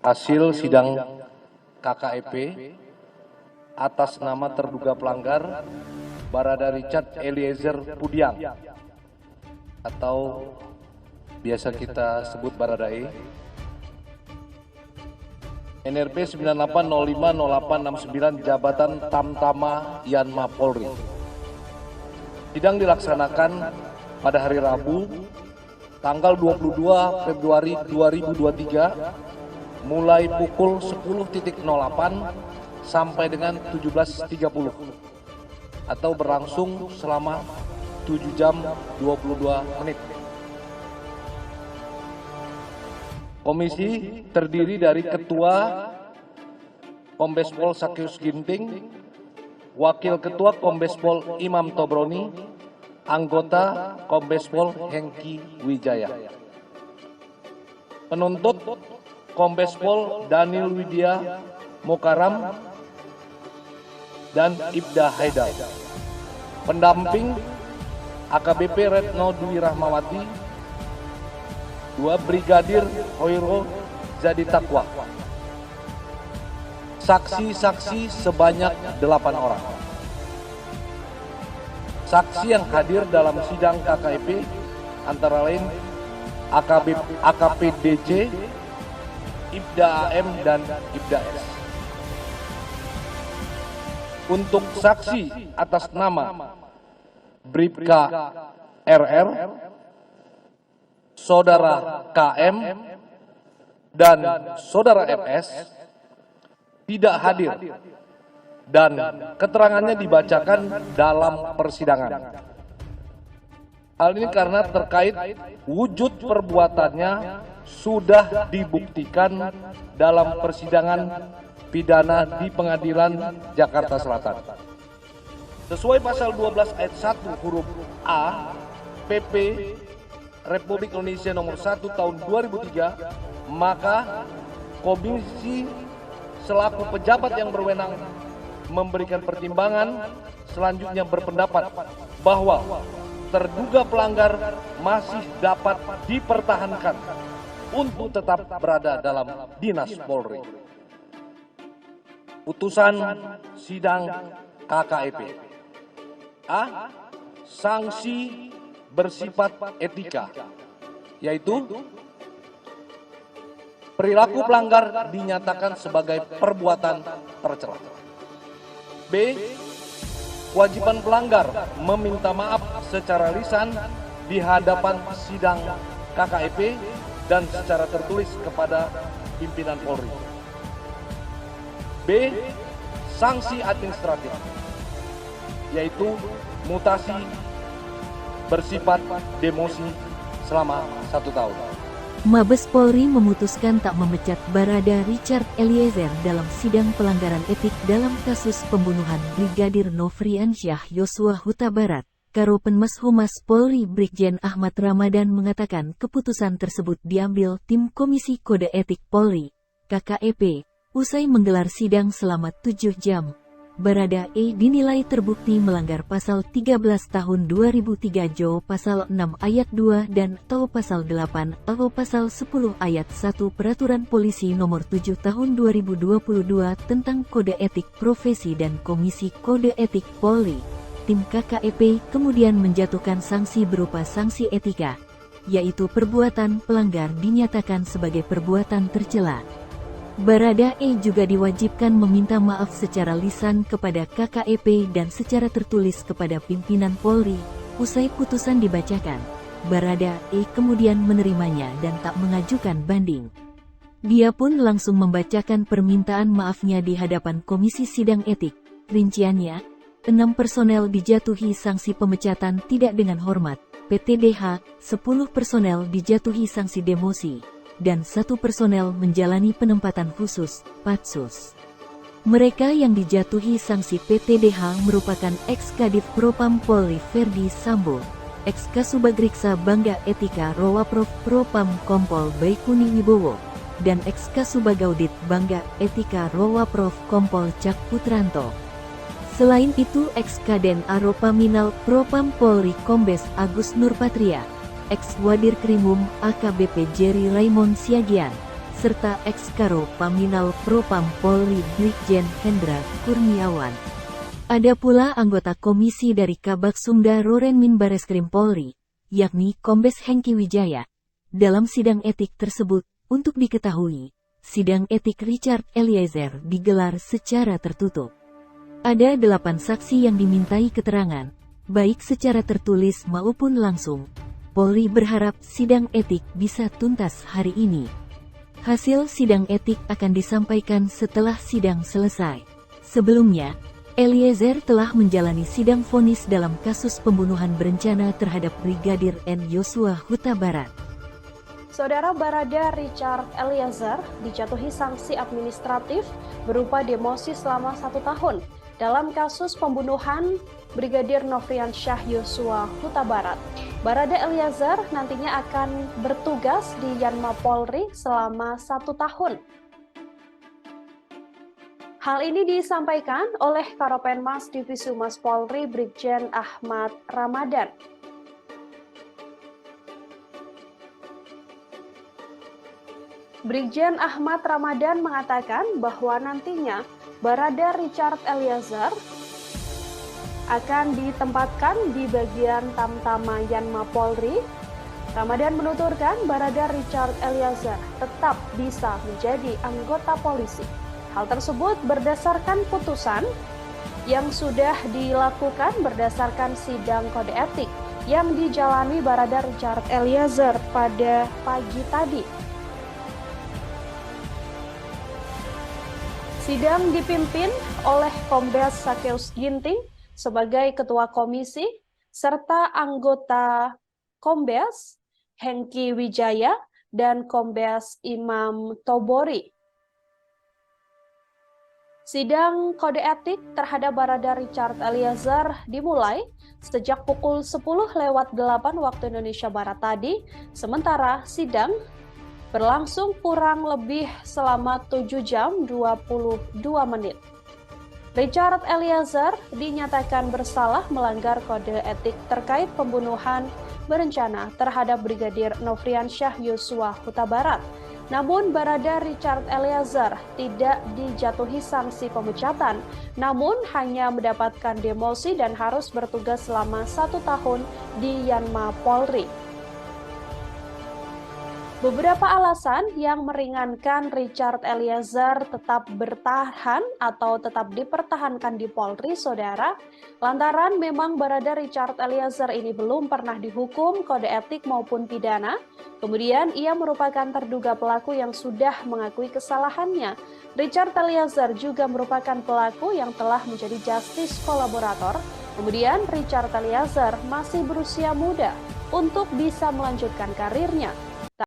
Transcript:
Hasil sidang KKEP atas nama terduga pelanggar Barada Richard Eliezer Pudiang atau biasa kita sebut Barada E, NRP 98050869 Jabatan Tamtama Yanma Polri. Sidang dilaksanakan pada hari Rabu tanggal 22 Februari 2023 mulai pukul 10.08 sampai dengan 17.30 atau berlangsung selama 7 jam 22 menit. Komisi terdiri dari Ketua Kombes Pol Sakyus Ginting, Wakil Ketua Kombes Pol Imam Tobroni, anggota Kombes Pol Hengki Wijaya. Penuntut Kombes Pol Daniel Widya Mokaram dan Ibda Haidar. Pendamping AKBP Retno Dwi Rahmawati, 2 Brigadir Hoirul Zadi Takwa. Saksi-saksi sebanyak 8 orang. Saksi yang hadir dalam sidang KKEP antara lain AKPDC, Ibda AM, dan Ibda S. Untuk saksi atas nama Bribka RR, Saudara KM, dan Saudara MS tidak hadir dan keterangannya dibacakan dalam persidangan. Hal ini karena terkait wujud perbuatannya sudah dibuktikan dalam persidangan pidana di Pengadilan Jakarta Selatan. Sesuai pasal 12 ayat 1 huruf A PP Republik Indonesia nomor 1 tahun 2003, maka komisi selaku pejabat yang berwenang memberikan pertimbangan selanjutnya berpendapat bahwa terduga pelanggar masih dapat dipertahankan untuk tetap berada dalam dinas Polri. Putusan sidang KKEP. A. Sanksi bersifat etika, yaitu perilaku pelanggar dinyatakan sebagai perbuatan tercela. B. Kewajiban pelanggar meminta maaf secara lisan di hadapan sidang KKEP dan secara tertulis kepada pimpinan Polri. B. Sanksi administratif, yaitu mutasi bersifat demosi selama 1 tahun. Mabes Polri memutuskan tak memecat Barada Richard Eliezer dalam sidang pelanggaran etik dalam kasus pembunuhan Brigadir Nofriansyah Yosua Huta Barat. Karopenmas Humas Polri Brigjen Ahmad Ramadan mengatakan keputusan tersebut diambil tim Komisi Kode Etik Polri, KKEP, usai menggelar sidang selama 7 jam. Barada E dinilai terbukti melanggar pasal 13 tahun 2003 JO pasal 6 ayat 2 dan atau pasal 8 atau pasal 10 ayat 1 Peraturan Polisi nomor 7 tahun 2022 tentang Kode Etik Profesi dan Komisi Kode Etik Polri. Tim KKEP kemudian menjatuhkan sanksi berupa sanksi etika, yaitu perbuatan pelanggar dinyatakan sebagai perbuatan tercela. Barada E juga diwajibkan meminta maaf secara lisan kepada KKEP dan secara tertulis kepada pimpinan Polri. Usai putusan dibacakan, Barada E kemudian menerimanya dan tak mengajukan banding. Dia pun langsung membacakan permintaan maafnya di hadapan Komisi Sidang Etik. Rinciannya, 6 personel dijatuhi sanksi pemecatan tidak dengan hormat, PTDH, 10 personel dijatuhi sanksi demosi, dan 1 personel menjalani penempatan khusus, Patsus. Mereka yang dijatuhi sanksi PTDH merupakan ex-Kadif Propam Polri Ferdi Sambo, ex-Kasubagriksa Bangga Etika Rowaprof Propam Kompol Baikuni Wibowo, dan ex-Kasubagaudit Bangga Etika Rowaprof Kompol Cak Putranto. Selain itu ex-Kaden Aropaminal Propam Polri Kombes Agus Nurpatria, ex-Wadir Krimum AKBP Jerry Raymond Siagian, serta Ex-Karo Paminal Propam Polri Brigjen Hendra Kurniawan. Ada pula anggota komisi dari Kabak Sumda Rorenmin Bareskrim Polri, yakni Kombes Hengki Wijaya. Dalam sidang etik tersebut, untuk diketahui, sidang etik Richard Eliezer digelar secara tertutup. Ada 8 saksi yang dimintai keterangan, baik secara tertulis maupun langsung. Polri berharap sidang etik bisa tuntas hari ini. Hasil sidang etik akan disampaikan setelah sidang selesai. Sebelumnya, Eliezer telah menjalani sidang vonis dalam kasus pembunuhan berencana terhadap Brigadir N. Yosua Huta Barat. Saudara Barada Richard Eliezer dijatuhi sanksi administratif berupa demosi selama 1 tahun dalam kasus pembunuhan Brigadir Nofriansyah Yosua Huta Barat. Barada Eliezer nantinya akan bertugas di Yanma Polri selama 1 tahun. Hal ini disampaikan oleh Karopenmas Divisi Humas Polri Brigjen Ahmad Ramadan. Brigjen Ahmad Ramadan mengatakan bahwa nantinya Barada Richard Eliezer akan ditempatkan di bagian Tamtama Yanma Polri. Ramadan menuturkan Barada Richard Eliezer tetap bisa menjadi anggota polisi. Hal tersebut berdasarkan putusan yang sudah dilakukan berdasarkan sidang kode etik yang dijalani Barada Richard Eliezer pada pagi tadi. Sidang dipimpin oleh Kombes Sakeus Ginting sebagai Ketua Komisi, serta anggota Kombes Hengki Wijaya dan Kombes Imam Tobori. Sidang kode etik terhadap Barada Richard Eliezer dimulai sejak pukul 10:08 waktu Indonesia Barat tadi, sementara sidang berlangsung kurang lebih selama 7 jam 22 menit. Richard Eliezer dinyatakan bersalah melanggar kode etik terkait pembunuhan berencana terhadap Brigadir Nofriansyah Yosua Huta Barat. Namun Barada Richard Eliezer tidak dijatuhi sanksi pemecatan, namun hanya mendapatkan demosi dan harus bertugas selama 1 tahun di Yanma Polri. Beberapa alasan yang meringankan Richard Eliezer tetap bertahan atau tetap dipertahankan di Polri, saudara, lantaran memang Barada Richard Eliezer ini belum pernah dihukum kode etik maupun pidana. Kemudian ia merupakan terduga pelaku yang sudah mengakui kesalahannya. Richard Eliezer juga merupakan pelaku yang telah menjadi justice kolaborator. Kemudian Richard Eliezer masih berusia muda untuk bisa melanjutkan karirnya.